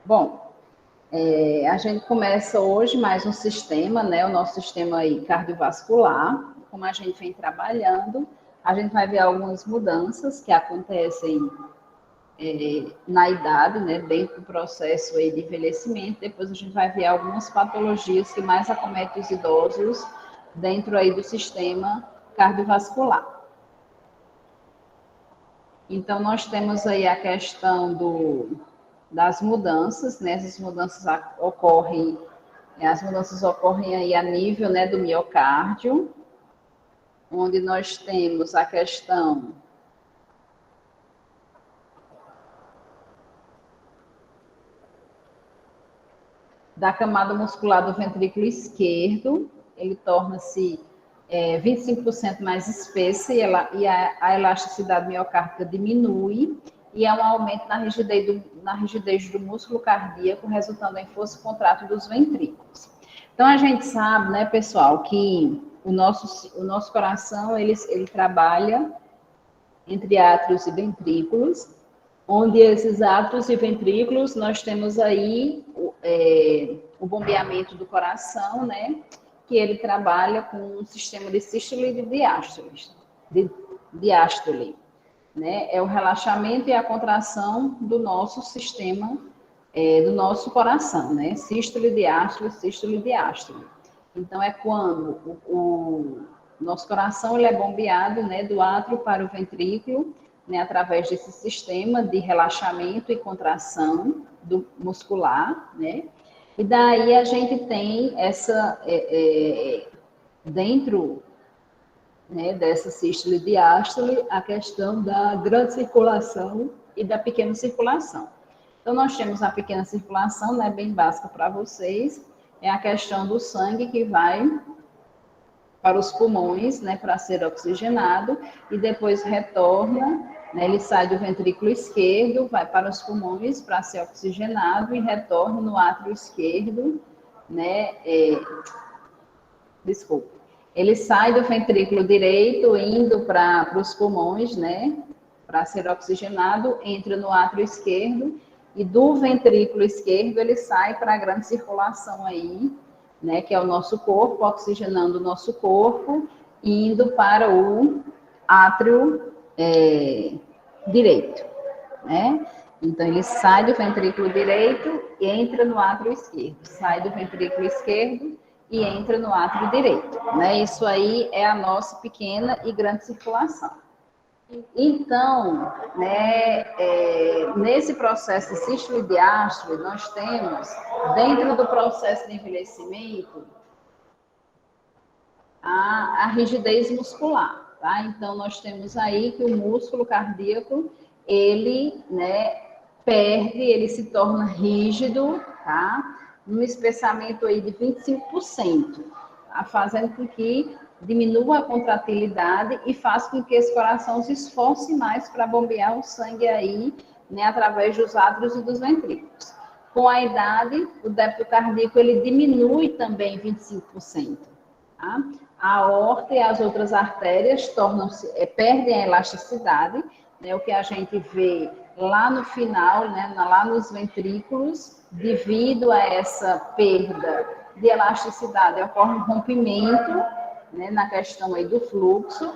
Bom, a gente começa hoje mais um sistema, né? O nosso sistema aí cardiovascular. Como a gente vem trabalhando, a gente vai ver algumas mudanças que acontecem na idade, né? Dentro do processo aí de envelhecimento. Depois a gente vai ver algumas patologias que mais acometem os idosos dentro aí do sistema cardiovascular. Então, nós temos aí a questão das mudanças, né? Essas mudanças ocorrem aí a nível, né, do miocárdio, onde nós temos a questão da camada muscular do ventrículo esquerdo, ele torna-se 25% mais espessa e a elasticidade miocárdica diminui e há um aumento na rigidez do músculo cardíaco, resultando em força contrato dos ventrículos. Então, a gente sabe, né, pessoal, que o nosso coração, ele trabalha entre átrios e ventrículos, onde esses átrios e ventrículos, nós temos aí o bombeamento do coração, né, que ele trabalha com um sistema de sístole e de diástole, né, é o relaxamento e a contração do nosso sistema, do nosso coração, né, sístole, diástole. Então, é quando o nosso coração ele é bombeado, né, do átrio para o ventrículo, né, através desse sistema de relaxamento e contração muscular, né, e daí a gente tem dentro, né, dessa sístole e diástole, a questão da grande circulação e da pequena circulação. Então, nós temos a pequena circulação, né, bem básica para vocês, é a questão do sangue que vai para os pulmões, né, para ser oxigenado, e depois retorna, né, ele sai do ventrículo esquerdo, vai para os pulmões para ser oxigenado e retorna no átrio esquerdo, né, ele sai do ventrículo direito, indo para os pulmões, né, para ser oxigenado, entra no átrio esquerdo, e do ventrículo esquerdo ele sai para a grande circulação aí, né, que é o nosso corpo, oxigenando o nosso corpo, indo para o átrio direito, né? Então, ele sai do ventrículo direito e entra no átrio esquerdo, sai do ventrículo esquerdo e entra no átrio direito, né? Isso aí é a nossa pequena e grande circulação. Então, né, nesse processo de sístole e diástole, nós temos, dentro do processo de envelhecimento, a rigidez muscular, tá? Então, nós temos aí que o músculo cardíaco, ele, né, ele se torna rígido, tá? Num espessamento aí de 25%, tá? Fazendo com que diminua a contratilidade e faz com que esse coração se esforce mais para bombear o sangue aí, né, através dos átrios e dos ventrículos. Com a idade, o débito cardíaco ele diminui também 25%. Tá? A aorta e as outras artérias perdem a elasticidade, né, o que a gente vê lá no final, né, lá nos ventrículos, devido a essa perda de elasticidade, ocorre um rompimento, né, na questão aí do fluxo,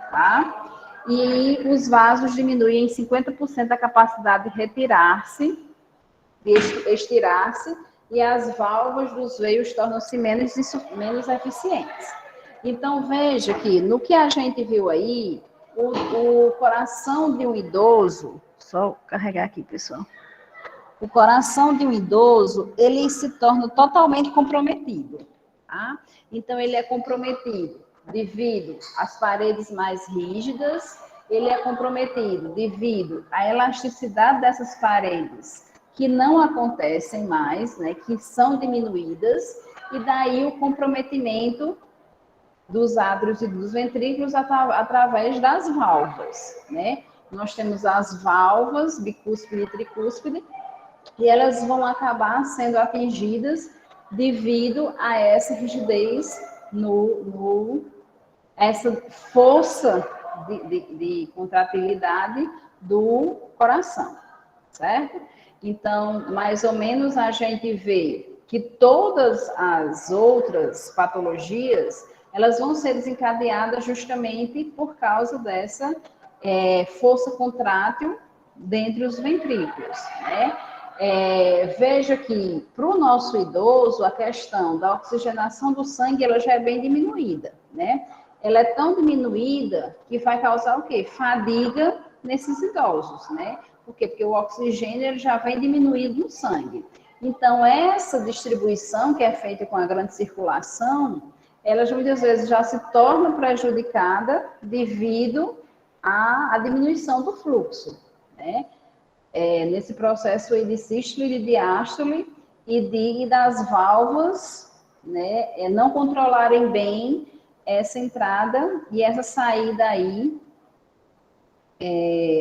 tá? E os vasos diminuem em 50% a capacidade de retirar-se, de estirar-se, e as válvulas dos veios tornam-se menos eficientes. Então, veja que no que a gente viu aí, o coração de um idoso, só carregar aqui, pessoal. O coração de um idoso, ele se torna totalmente comprometido, tá? Então, ele é comprometido devido às paredes mais rígidas, ele é comprometido devido à elasticidade dessas paredes, que não acontecem mais, né, que são diminuídas, e daí o comprometimento dos átrios e dos ventrículos através das válvulas, né? Nós temos as válvulas bicúspide e tricúspide, e elas vão acabar sendo atingidas devido a essa rigidez essa força de contratilidade do coração, certo? Então, mais ou menos a gente vê que todas as outras patologias, elas vão ser desencadeadas justamente por causa dessa força contrátil dentre os ventrículos, né? Veja que para o nosso idoso a questão da oxigenação do sangue ela já é bem diminuída, né? Ela é tão diminuída que vai causar o quê? Fadiga nesses idosos, né? Por quê? Porque o oxigênio ele já vem diminuído no sangue. Então, essa distribuição que é feita com a grande circulação, ela muitas vezes já se torna prejudicada devido à diminuição do fluxo, né? Nesse processo de sístole e de diástole e das válvulas, né, não controlarem bem essa entrada e essa saída aí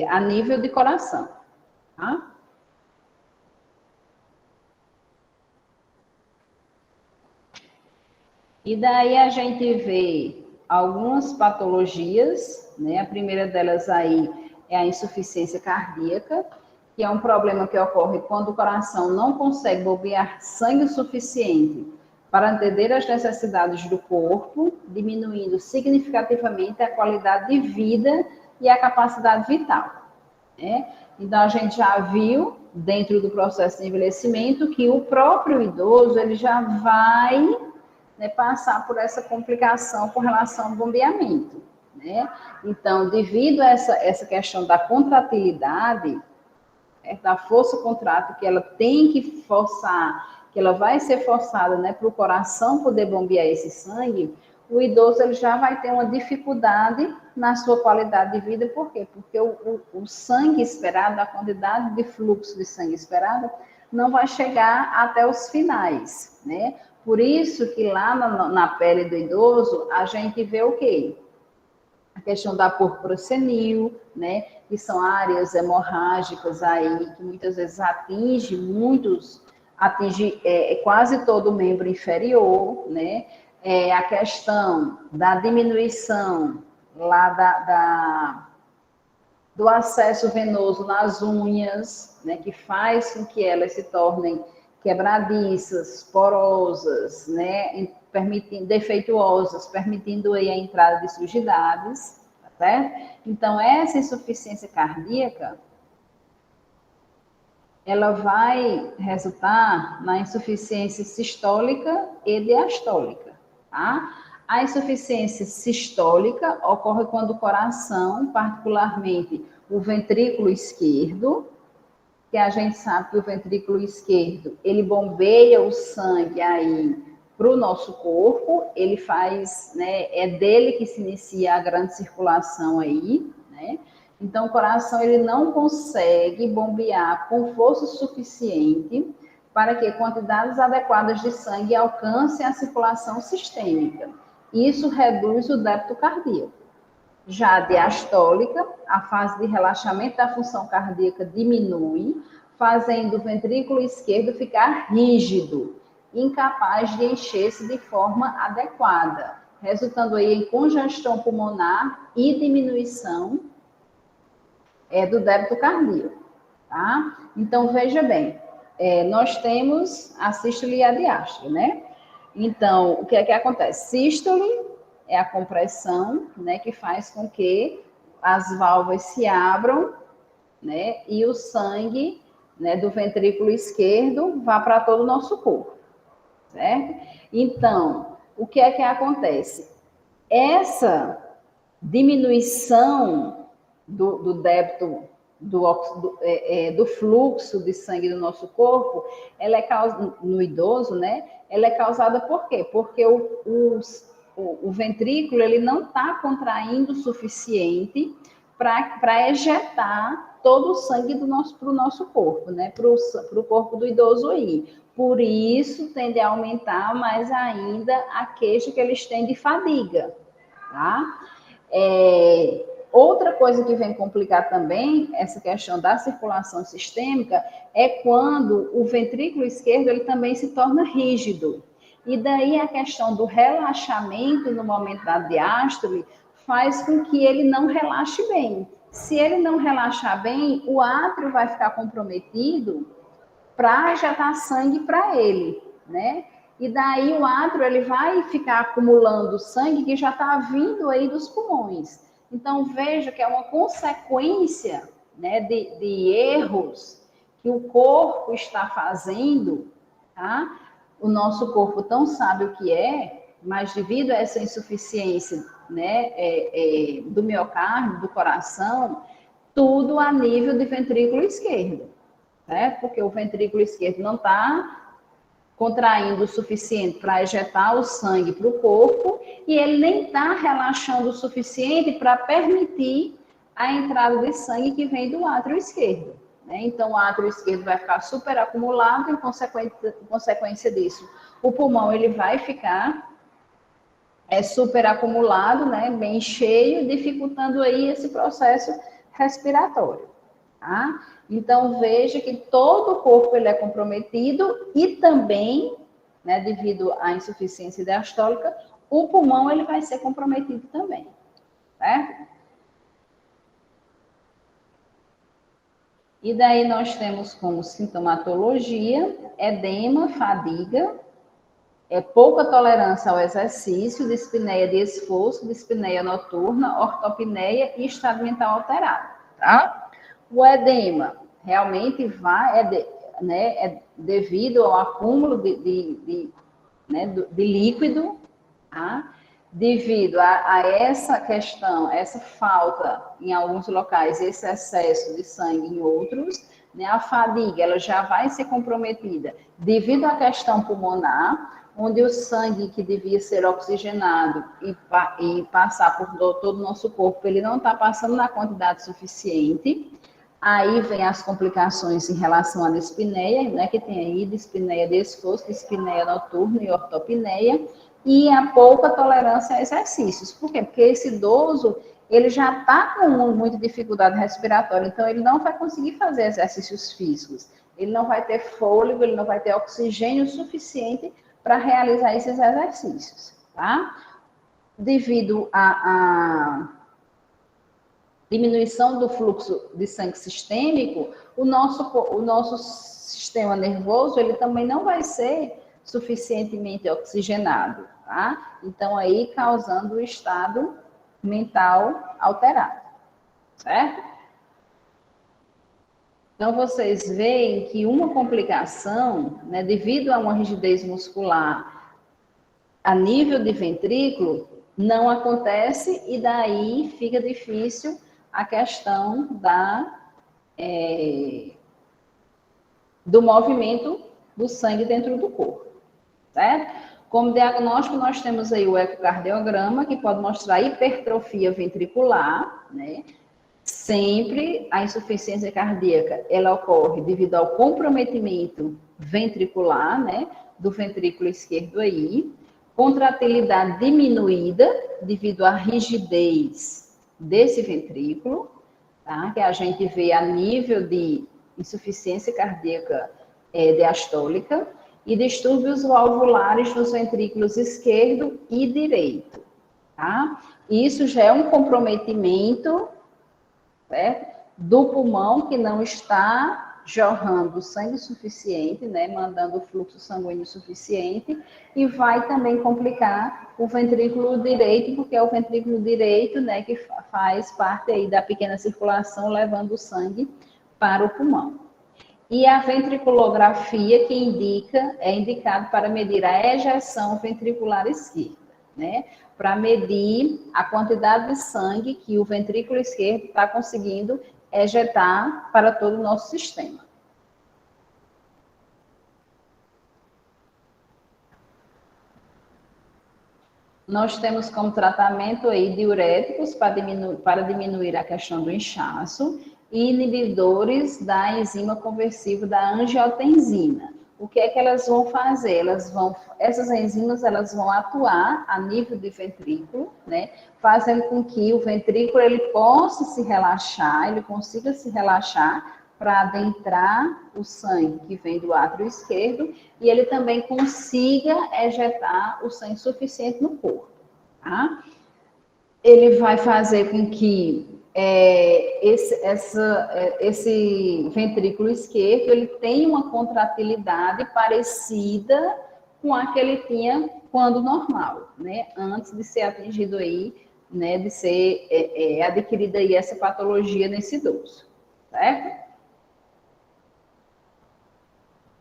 a nível de coração, tá? E daí a gente vê algumas patologias, né? A primeira delas aí é a insuficiência cardíaca, que é um problema que ocorre quando o coração não consegue bombear sangue o suficiente para atender às necessidades do corpo, diminuindo significativamente a qualidade de vida e a capacidade vital, né? Então, a gente já viu, dentro do processo de envelhecimento, que o próprio idoso, ele já vai, né, passar por essa complicação com relação ao bombeamento, né? Então, devido a essa questão da contratilidade, da força contrátil que ela tem que forçar, que ela vai ser forçada, né, para o coração poder bombear esse sangue, o idoso ele já vai ter uma dificuldade na sua qualidade de vida. Por quê? Porque o sangue esperado, a quantidade de fluxo de sangue esperado, não vai chegar até os finais, né? Por isso que lá na pele do idoso, a gente vê o quê? A questão da púrpura senil, né? Que são áreas hemorrágicas aí, que muitas vezes atinge quase todo o membro inferior, né? A questão da diminuição lá do acesso venoso nas unhas, né? Que faz com que elas se tornem quebradiças, porosas, né? Defeituosas, permitindo aí a entrada de sujidades, tá certo? Então, essa insuficiência cardíaca, ela vai resultar na insuficiência sistólica e diastólica, tá? A insuficiência sistólica ocorre quando o coração, particularmente o ventrículo esquerdo, que a gente sabe que o ventrículo esquerdo, ele bombeia o sangue aí para o nosso corpo, ele faz, né, é dele que se inicia a grande circulação aí, né? Então, o coração, ele não consegue bombear com força suficiente para que quantidades adequadas de sangue alcancem a circulação sistêmica. Isso reduz o débito cardíaco. Já a diastólica, a fase de relaxamento da função cardíaca diminui, fazendo o ventrículo esquerdo ficar rígido, incapaz de encher-se de forma adequada, resultando aí em congestão pulmonar e diminuição do débito cardíaco, tá? Então, veja bem, nós temos a sístole e a diástole, né? Então, o que é que acontece? Sístole é a compressão, né, que faz com que as válvulas se abram, né, e o sangue, né, do ventrículo esquerdo vá para todo o nosso corpo, certo? Então, o que é que acontece? Essa diminuição do débito do fluxo de sangue do nosso corpo, ela é causada no idoso, né? Ela é causada por quê? Porque o ventrículo ele não está contraindo o suficiente para ejetar todo o sangue para o nosso corpo, né? Para o corpo do idoso aí. Por isso, tende a aumentar mais ainda a queixa que eles têm de fadiga, tá? Outra coisa que vem complicar também essa questão da circulação sistêmica é quando o ventrículo esquerdo ele também se torna rígido. E daí a questão do relaxamento no momento da diástole faz com que ele não relaxe bem. Se ele não relaxar bem, o átrio vai ficar comprometido para injetar sangue para ele, né? E daí o átrio ele vai ficar acumulando sangue que já está vindo aí dos pulmões. Então veja que é uma consequência, né, de erros que o corpo está fazendo, tá? O nosso corpo tão sabe o que é, mas devido a essa insuficiência, né, do miocárdio, do coração, tudo a nível de ventrículo esquerdo, certo? Porque o ventrículo esquerdo não está contraindo o suficiente para ejetar o sangue para o corpo e ele nem está relaxando o suficiente para permitir a entrada de sangue que vem do átrio esquerdo, né? Então, o átrio esquerdo vai ficar super acumulado, em consequência disso, o pulmão ele vai ficar super acumulado, né, bem cheio, dificultando aí esse processo respiratório, tá? Então, veja que todo o corpo ele é comprometido e também, né, devido à insuficiência diastólica, o pulmão ele vai ser comprometido também, certo? E daí nós temos como sintomatologia edema, fadiga, pouca tolerância ao exercício, dispneia de esforço, dispneia noturna, ortopneia e estado mental alterado, tá? O edema realmente é devido ao acúmulo né, de líquido, tá? Devido a essa questão, essa falta em alguns locais, esse excesso de sangue em outros, né, a fadiga ela já vai ser comprometida devido à questão pulmonar, onde o sangue que devia ser oxigenado e passar por todo o nosso corpo, ele não está passando na quantidade suficiente. Aí vem as complicações em relação à dispneia, né, que tem aí dispneia de esforço, dispneia noturna e ortopneia, e a pouca tolerância a exercícios. Por quê? Porque esse idoso, ele já está com muita dificuldade respiratória, então ele não vai conseguir fazer exercícios físicos. Ele não vai ter fôlego, ele não vai ter oxigênio suficiente para realizar esses exercícios, tá? Devido a diminuição do fluxo de sangue sistêmico, o nosso sistema nervoso ele também não vai ser suficientemente oxigenado, tá? Então, aí causando o estado mental alterado, certo? Então, vocês veem que uma complicação, né, devido a uma rigidez muscular a nível de ventrículo, não acontece e daí fica difícil a questão do movimento do sangue dentro do corpo, certo? Como diagnóstico, nós temos aí o ecocardiograma, que pode mostrar hipertrofia ventricular, né? Sempre a insuficiência cardíaca, ela ocorre devido ao comprometimento ventricular, né? Do ventrículo esquerdo aí, contratilidade diminuída devido à rigidez desse ventrículo, tá? Que a gente vê a nível de insuficiência cardíaca diastólica e distúrbios valvulares nos ventrículos esquerdo e direito, tá? Isso já é um comprometimento, certo? Do pulmão que não está jorrando sangue suficiente, né, mandando fluxo sanguíneo suficiente, e vai também complicar o ventrículo direito, porque é o ventrículo direito, né, que faz parte aí da pequena circulação, levando o sangue para o pulmão. E a ventriculografia que é indicado para medir a ejeção ventricular esquerda, né, para medir a quantidade de sangue que o ventrículo esquerdo está conseguindo ejetar para todo o nosso sistema. Nós temos como tratamento aí diuréticos para diminuir a questão do inchaço e inibidores da enzima conversível da angiotensina. O que é que elas vão fazer? Essas enzimas elas vão atuar a nível de ventrículo, né, fazendo com que o ventrículo ele possa se relaxar, ele consiga se relaxar para adentrar o sangue que vem do átrio esquerdo e ele também consiga ejetar o sangue suficiente no corpo, tá? Ele vai fazer com que esse ventrículo esquerdo, ele tem uma contratilidade parecida com a que ele tinha quando normal, né? Antes de ser atingido aí, né? De ser adquirida aí essa patologia nesse idoso, certo?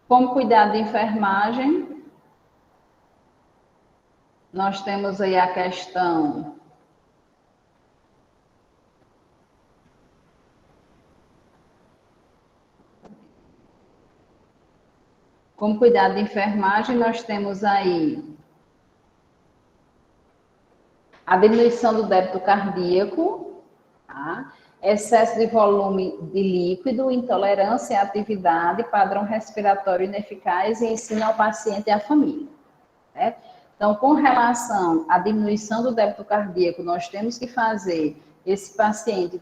Como cuidar de enfermagem, nós temos aí a questão como cuidar de enfermagem, nós temos aí a diminuição do débito cardíaco, tá? Excesso de volume de líquido, intolerância à atividade, padrão respiratório ineficaz e ensino ao paciente e à família. Certo? Então, com relação à diminuição do débito cardíaco, nós temos que fazer esse paciente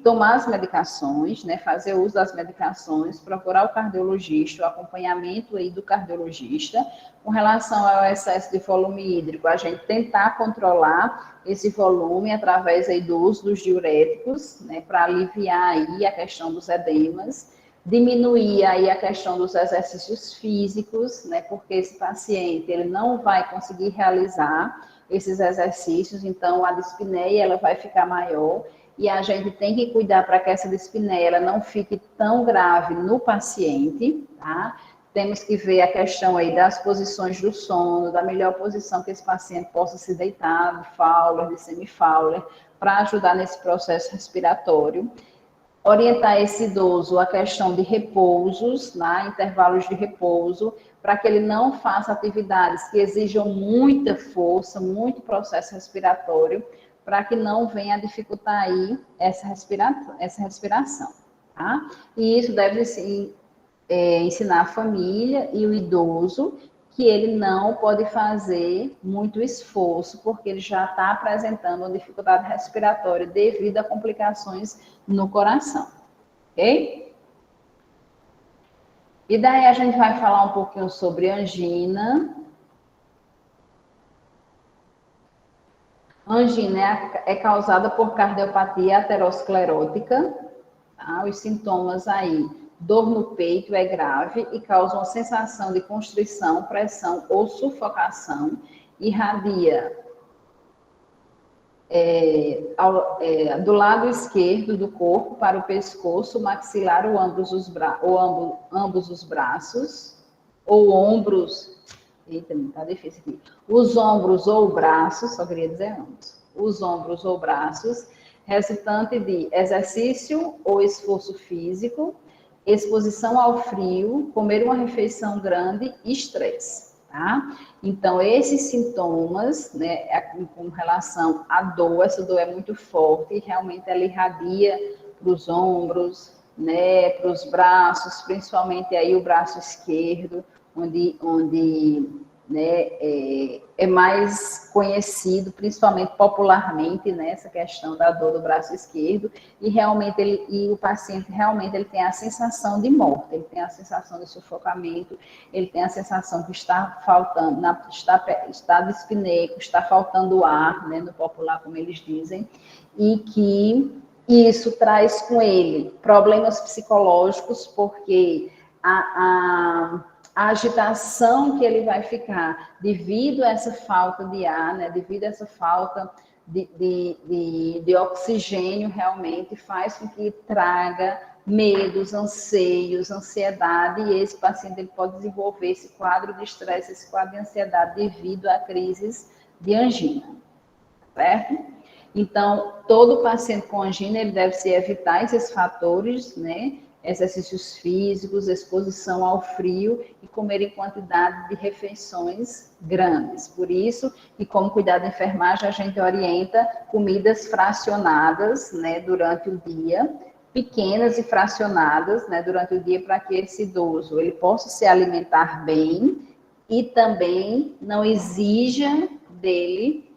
tomar as medicações, né, fazer uso das medicações, procurar o cardiologista, o acompanhamento aí do cardiologista. Com relação ao excesso de volume hídrico, a gente tentar controlar esse volume através aí do uso dos diuréticos, né, para aliviar aí a questão dos edemas. Diminuir aí a questão dos exercícios físicos, né, porque esse paciente ele não vai conseguir realizar esses exercícios, então a dispneia ela vai ficar maior e a gente tem que cuidar para que essa dispneia ela não fique tão grave no paciente, tá? Temos que ver a questão aí das posições do sono, da melhor posição que esse paciente possa se deitar, de Fowler, de semi-Fowler, para ajudar nesse processo respiratório. Orientar esse idoso a questão de repousos, né, intervalos de repouso, para que ele não faça atividades que exijam muita força, muito processo respiratório, para que não venha a dificultar aí essa respiração, tá? E isso deve ensinar a família e o idoso que ele não pode fazer muito esforço, porque ele já está apresentando uma dificuldade respiratória devido a complicações no coração, ok? E daí a gente vai falar um pouquinho sobre angina. Angina é causada por cardiopatia aterosclerótica, tá? Os sintomas aí, dor no peito é grave e causa uma sensação de constrição, pressão ou sufocação, irradia do lado esquerdo do corpo para o pescoço, maxilar ou ambos os braços, ou ombros, eita, tá difícil aqui, os ombros ou braços, só queria dizer ambos, os ombros ou braços, resultante de exercício ou esforço físico, exposição ao frio, comer uma refeição grande e estresse, tá? Então, esses sintomas, né, com relação à dor, essa dor é muito forte e realmente ela irradia para os ombros, né, para os braços, principalmente aí o braço esquerdo, onde né, é mais conhecido, principalmente popularmente, né, essa questão da dor do braço esquerdo, e realmente o paciente realmente ele tem a sensação de morte, ele tem a sensação de sufocamento, ele tem a sensação que está faltando, está dispneico, está faltando ar, né, no popular, como eles dizem, e que isso traz com ele problemas psicológicos, porque a agitação que ele vai ficar devido a essa falta de ar, né, devido a essa falta de oxigênio, realmente faz com que traga medos, anseios, ansiedade, e esse paciente ele pode desenvolver esse quadro de estresse, esse quadro de ansiedade devido a crises de angina, certo? Então, todo paciente com angina, ele deve se evitar esses fatores, né, exercícios físicos, exposição ao frio e comer em quantidade de refeições grandes. Por isso, e como cuidar da enfermagem, a gente orienta comidas fracionadas, né, durante o dia, pequenas e fracionadas, né, durante o dia, para que esse idoso ele possa se alimentar bem e também não exija dele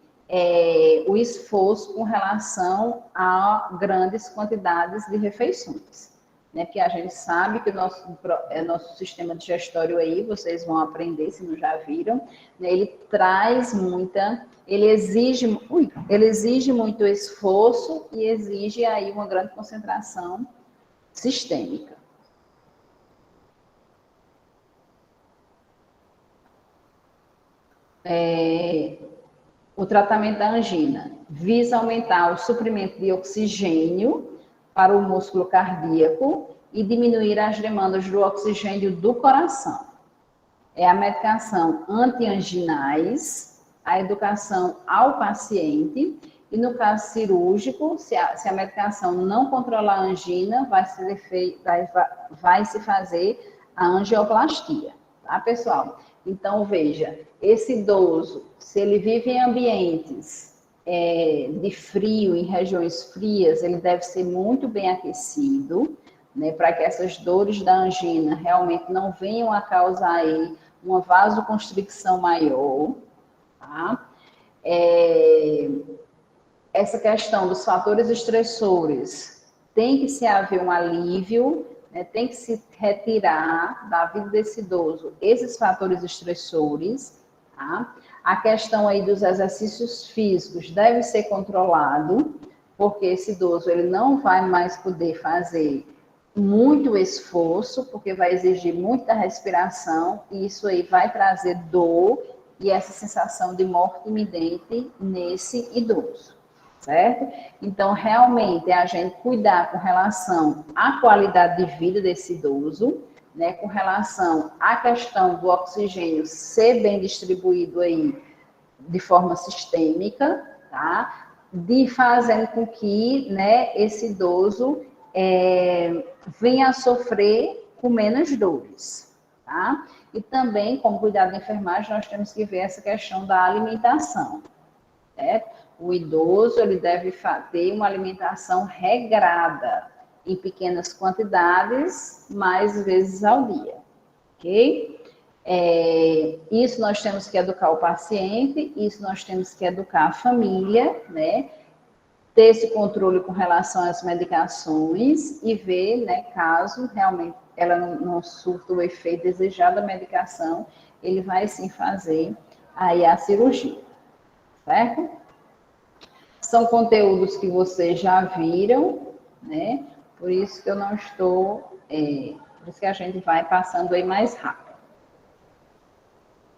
o esforço com relação a grandes quantidades de refeições. né? Porque a gente sabe que o nosso sistema digestório aí, vocês vão aprender, se não já viram, né? Ele traz ele exige muito esforço e exige aí uma grande concentração sistêmica. O tratamento da angina visa aumentar o suprimento de oxigênio para o músculo cardíaco e diminuir as demandas do oxigênio do coração. É a medicação antianginais, a educação ao paciente e, no caso cirúrgico, se a medicação não controlar a angina, vai se fazer a angioplastia, tá, pessoal? Então, veja, esse idoso, se ele vive em ambientes de frio, em regiões frias, ele deve ser muito bem aquecido, né, para que essas dores da angina realmente não venham a causar aí uma vasoconstricção maior, tá? Essa questão dos fatores estressores, tem que se haver um alívio, né, tem que se retirar da vida desse idoso esses fatores estressores, tá? A questão aí dos exercícios físicos deve ser controlado, porque esse idoso ele não vai mais poder fazer muito esforço, porque vai exigir muita respiração, e isso aí vai trazer dor e essa sensação de morte iminente nesse idoso, certo? Então, realmente, é a gente cuidar com relação à qualidade de vida desse idoso, né, com relação à questão do oxigênio ser bem distribuído aí de forma sistêmica, tá? De fazendo com que, né, esse idoso venha a sofrer com menos dores, tá? E também, como cuidado da enfermagem, nós temos que ver essa questão da alimentação, certo? O idoso, ele deve ter uma alimentação regrada, em pequenas quantidades, mais vezes ao dia, ok? Isso nós temos que educar o paciente, isso nós temos que educar a família, né? Ter esse controle com relação às medicações e ver, né, caso realmente ela não surta o efeito desejado da medicação, ele vai sim fazer aí a cirurgia, certo? São conteúdos que vocês já viram, né? Por isso que eu não estou, por isso que a gente vai passando aí mais rápido.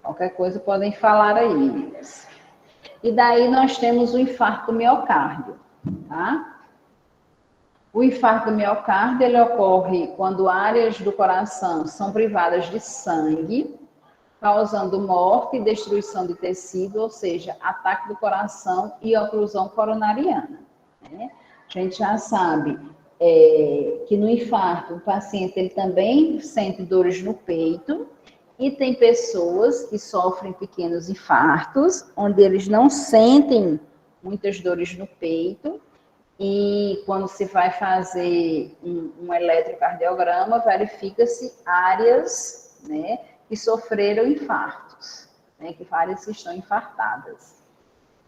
Qualquer coisa podem falar aí, meninas. E daí nós temos o infarto do miocárdio, tá? O infarto do miocárdio, ele ocorre quando áreas do coração são privadas de sangue, causando morte e destruição de tecido, ou seja, ataque do coração e oclusão coronariana, né? A gente já sabe que no infarto o paciente ele também sente dores no peito e tem pessoas que sofrem pequenos infartos, onde eles não sentem muitas dores no peito e quando se vai fazer um eletrocardiograma, verifica-se áreas, né, que sofreram infartos, né, que várias estão infartadas.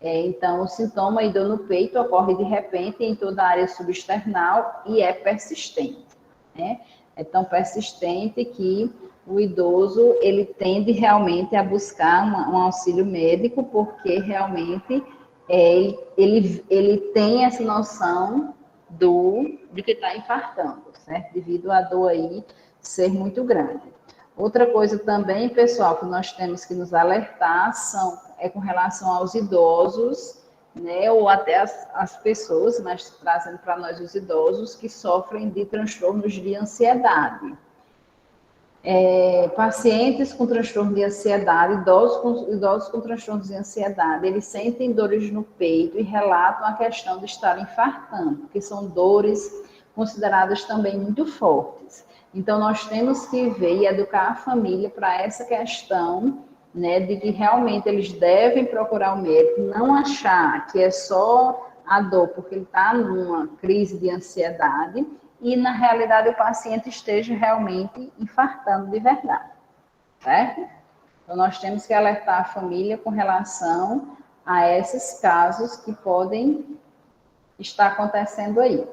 Então, o sintoma de dor no peito ocorre de repente em toda a área subesternal e é persistente, né? É tão persistente que o idoso, ele tende realmente a buscar um auxílio médico, porque realmente ele tem essa noção de que está infartando, certo? Devido à dor aí ser muito grande. Outra coisa também, pessoal, que nós temos que nos alertar é com relação aos idosos, né, ou até as pessoas, mas trazendo para nós os idosos, que sofrem de transtornos de ansiedade. Pacientes com transtorno de ansiedade, idosos com transtornos de ansiedade, eles sentem dores no peito e relatam a questão de estar infartando, que são dores consideradas também muito fortes. Então, nós temos que ver e educar a família para essa questão, né, de que realmente eles devem procurar o médico, não achar que é só a dor porque ele está numa crise de ansiedade e, na realidade, o paciente esteja realmente infartando de verdade, certo? Então, nós temos que alertar a família com relação a esses casos que podem estar acontecendo aí.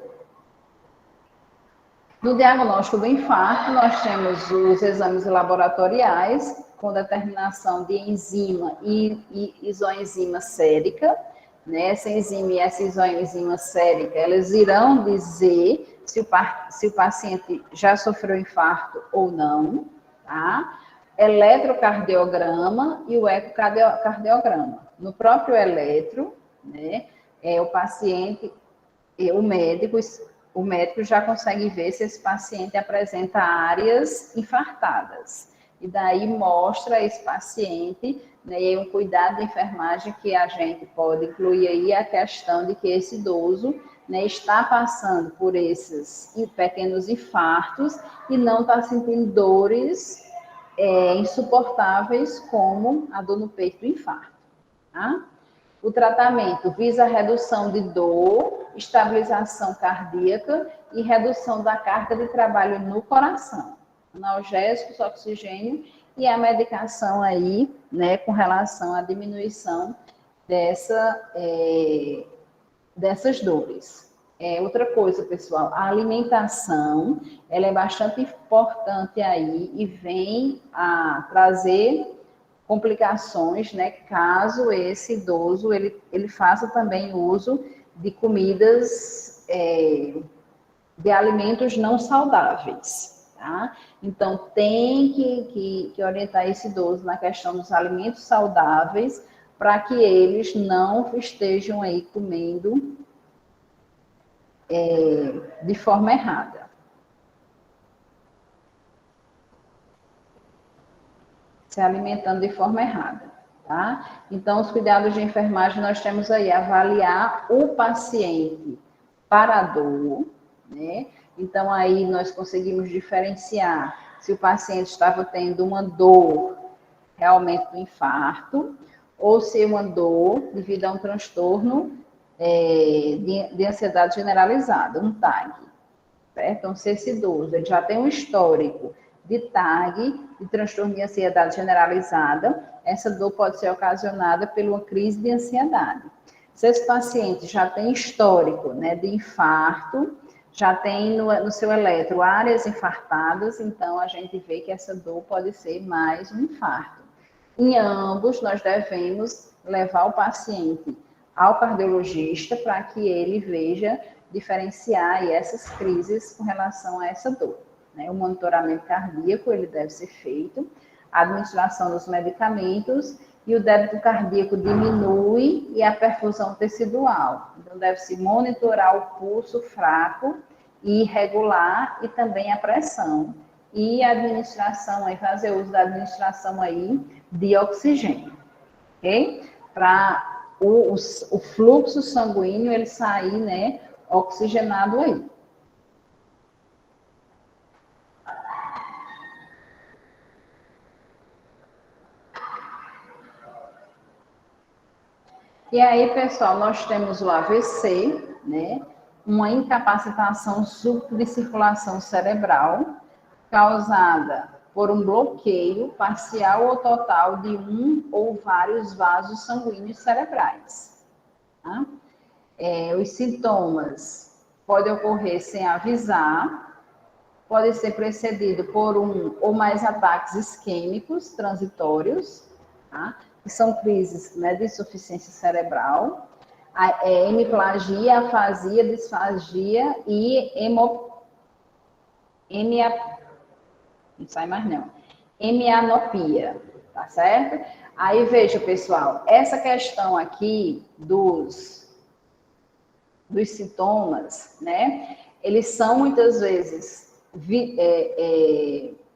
No diagnóstico do infarto, nós temos os exames laboratoriais com determinação de enzima e isoenzima sérica, né? Essa enzima e essa isoenzima sérica, elas irão dizer se o paciente já sofreu infarto ou não, tá? Eletrocardiograma e o ecocardiograma. No próprio eletro, né, o paciente, o médico já consegue ver se esse paciente apresenta áreas infartadas. E daí mostra a esse paciente, né, e um cuidado de enfermagem que a gente pode incluir aí a questão de que esse idoso, né, está passando por esses pequenos infartos e não está sentindo dores insuportáveis como a dor no peito do infarto. Tá? O tratamento visa a redução de dor, estabilização cardíaca e redução da carga de trabalho no coração. Analgésicos, oxigênio e a medicação aí, né, com relação à diminuição dessas dores. Outra coisa, pessoal, a alimentação, ela é bastante importante aí e vem a trazer complicações, né, caso esse idoso, ele faça também uso de comidas, de alimentos não saudáveis, tá? Então, tem que orientar esse idoso na questão dos alimentos saudáveis, para que eles não estejam aí comendo de forma errada. Se alimentando de forma errada, tá? Então, os cuidados de enfermagem, nós temos aí avaliar o paciente para a dor, né? Então, aí nós conseguimos diferenciar se o paciente estava tendo uma dor realmente do infarto, ou se uma dor devido a um transtorno de ansiedade generalizada, um TAG. Certo? Então, se esse idoso ele já tem um histórico de TAG, de transtorno de ansiedade generalizada, essa dor pode ser ocasionada por uma crise de ansiedade. Se esse paciente já tem histórico, né, de infarto, já tem no seu eletro áreas infartadas, então a gente vê que essa dor pode ser mais um infarto. Em ambos, nós devemos levar o paciente ao cardiologista para que ele veja diferenciar essas crises com relação a essa dor. Né? O monitoramento cardíaco, ele deve ser feito, a administração dos medicamentos e o débito cardíaco diminui e a perfusão tecidual. Então, deve-se monitorar o pulso fraco e irregular e também a pressão. E a administração, aí, fazer uso da administração aí de oxigênio, ok? Para o fluxo sanguíneo ele sair, né, oxigenado aí. E aí, pessoal, nós temos o AVC, né? Uma incapacitação súbita de circulação cerebral causada por um bloqueio parcial ou total de um ou vários vasos sanguíneos cerebrais. Tá? Os sintomas podem ocorrer sem avisar, pode ser precedido por um ou mais ataques isquêmicos transitórios, tá? Que são crises, né, de insuficiência cerebral, hemiplagia, afasia, disfagia e não sai mais não, hemianopia, tá certo? Aí veja, pessoal, essa questão aqui dos sintomas, né, eles são muitas vezes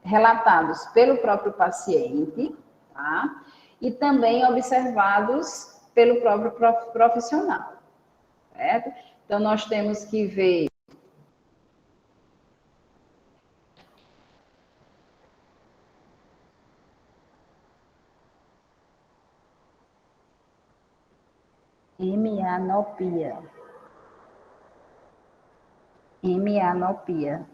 relatados pelo próprio paciente, tá? E também observados pelo próprio profissional, certo? Então, nós temos que ver hemianopia. Hemianopia.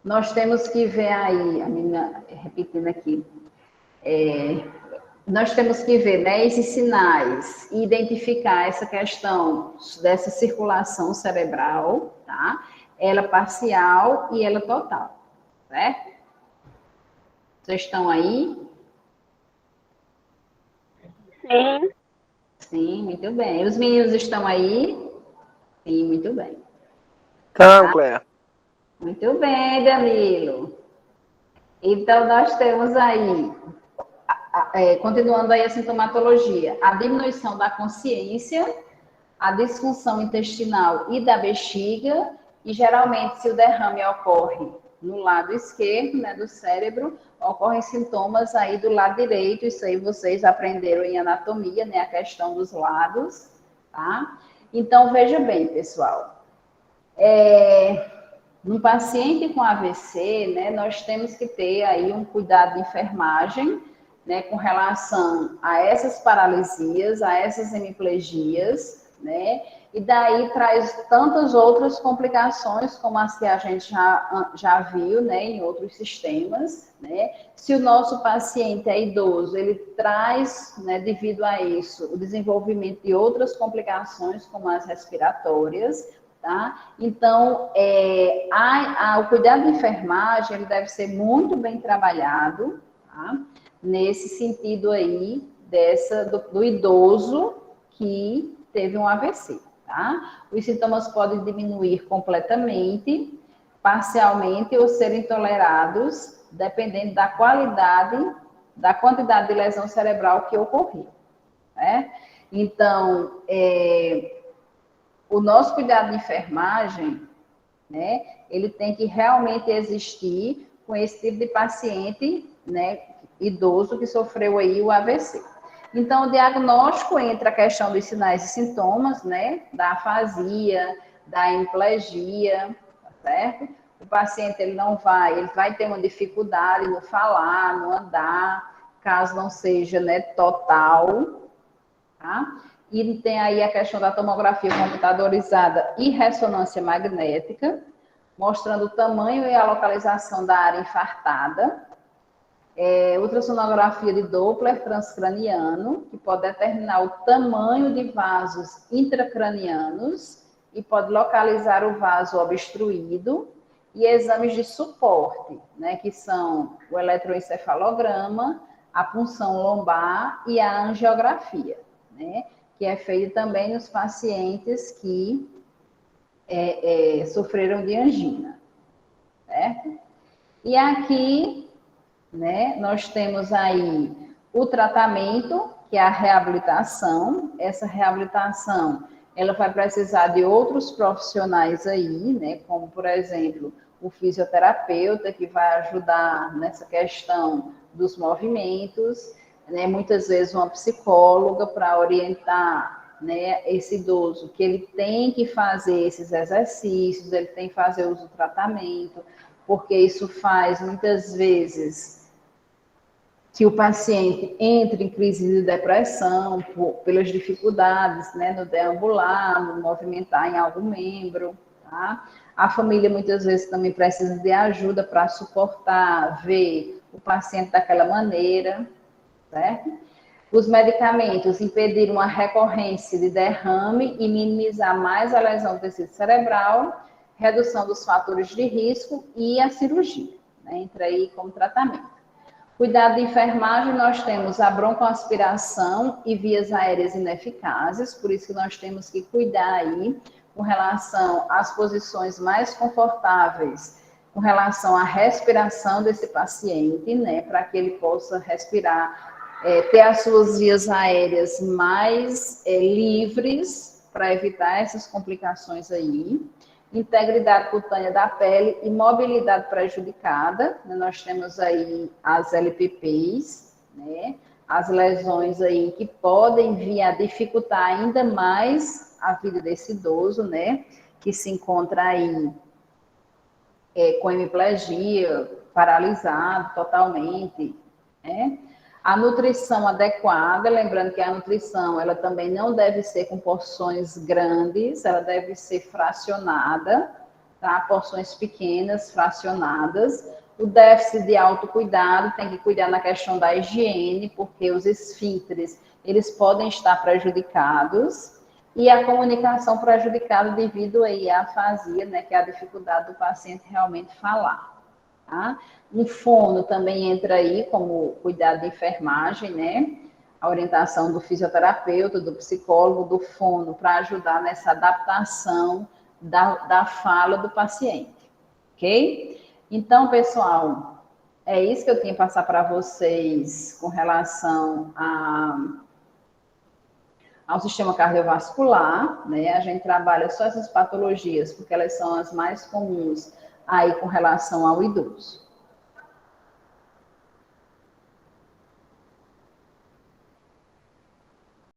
Nós temos que ver aí, a menina repetindo aqui, nós temos que ver, né, esses sinais e identificar essa questão dessa circulação cerebral, tá? Ela parcial e ela total, certo? Vocês estão aí? Sim. Sim, muito bem. Os meninos estão aí? Sim, muito bem. Então, Cléa. Muito bem, Danilo. Então, nós temos aí, continuando aí a sintomatologia, a diminuição da consciência, a disfunção intestinal e da bexiga, e geralmente, se o derrame ocorre no lado esquerdo, né, do cérebro, ocorrem sintomas aí do lado direito, isso aí vocês aprenderam em anatomia, né, a questão dos lados, tá? Então, veja bem, pessoal, no paciente com AVC, né, nós temos que ter aí um cuidado de enfermagem, né, com relação a essas paralisias, a essas hemiplegias, né, e daí traz tantas outras complicações, como as que a gente já viu, né, em outros sistemas, né. Se o nosso paciente é idoso, ele traz, né, devido a isso, o desenvolvimento de outras complicações, como as respiratórias, tá? Então, o cuidado de enfermagem ele deve ser muito bem trabalhado, tá? Nesse sentido aí, do idoso que teve um AVC, tá? Os sintomas podem diminuir completamente, parcialmente ou serem tolerados, dependendo da qualidade, da quantidade de lesão cerebral que ocorreu, né? Então, o nosso cuidado de enfermagem, né, ele tem que realmente existir com esse tipo de paciente, né, idoso que sofreu aí o AVC. Então, o diagnóstico entra a questão dos sinais e sintomas, né, da afasia, da hemiplegia, tá certo? O paciente ele vai ter uma dificuldade no falar, no andar, caso não seja, né, total, tá? E tem aí a questão da tomografia computadorizada e ressonância magnética, mostrando o tamanho e a localização da área infartada. Ultrassonografia de Doppler transcraniano, que pode determinar o tamanho de vasos intracranianos e pode localizar o vaso obstruído. E exames de suporte, né, que são o eletroencefalograma, a punção lombar e a angiografia, né, que é feito também nos pacientes que sofreram de angina, certo? E aqui, né, nós temos aí o tratamento, que é a reabilitação. Essa reabilitação, ela vai precisar de outros profissionais aí, né, como, por exemplo, o fisioterapeuta, que vai ajudar nessa questão dos movimentos, né, muitas vezes uma psicóloga para orientar, né, esse idoso que ele tem que fazer esses exercícios, ele tem que fazer uso do tratamento, porque isso faz muitas vezes que o paciente entre em crise de depressão pelas dificuldades, né, no deambular, no movimentar em algum membro, tá? A família muitas vezes também precisa de ajuda para suportar, ver o paciente daquela maneira, certo? Os medicamentos impediram uma recorrência de derrame e minimizar mais a lesão do tecido cerebral, redução dos fatores de risco e a cirurgia, né? Entra aí como tratamento. Cuidado de enfermagem, nós temos a broncoaspiração e vias aéreas ineficazes, por isso que nós temos que cuidar aí com relação às posições mais confortáveis, com relação à respiração desse paciente, né, para que ele possa respirar, ter as suas vias aéreas mais livres, para evitar essas complicações aí. Integridade cutânea da pele e mobilidade prejudicada, né? Nós temos aí as LPPs, né? As lesões aí que podem vir a dificultar ainda mais a vida desse idoso, né? Que se encontra aí com hemiplegia, paralisado totalmente, né? A nutrição adequada, lembrando que a nutrição, ela também não deve ser com porções grandes, ela deve ser fracionada, tá? Porções pequenas, fracionadas, O déficit de autocuidado tem que cuidar na questão da higiene, porque os esfíncteres, eles podem estar prejudicados, e a comunicação prejudicada devido aí à afasia, né, que é a dificuldade do paciente realmente falar. Tá? Um fono também entra aí como cuidado de enfermagem, né? A orientação do fisioterapeuta, do psicólogo, do fono, para ajudar nessa adaptação da fala do paciente, ok? Então, pessoal, é isso que eu tinha que passar para vocês com relação ao sistema cardiovascular, né? A gente trabalha só essas patologias, porque elas são as mais comuns aí com relação ao idoso.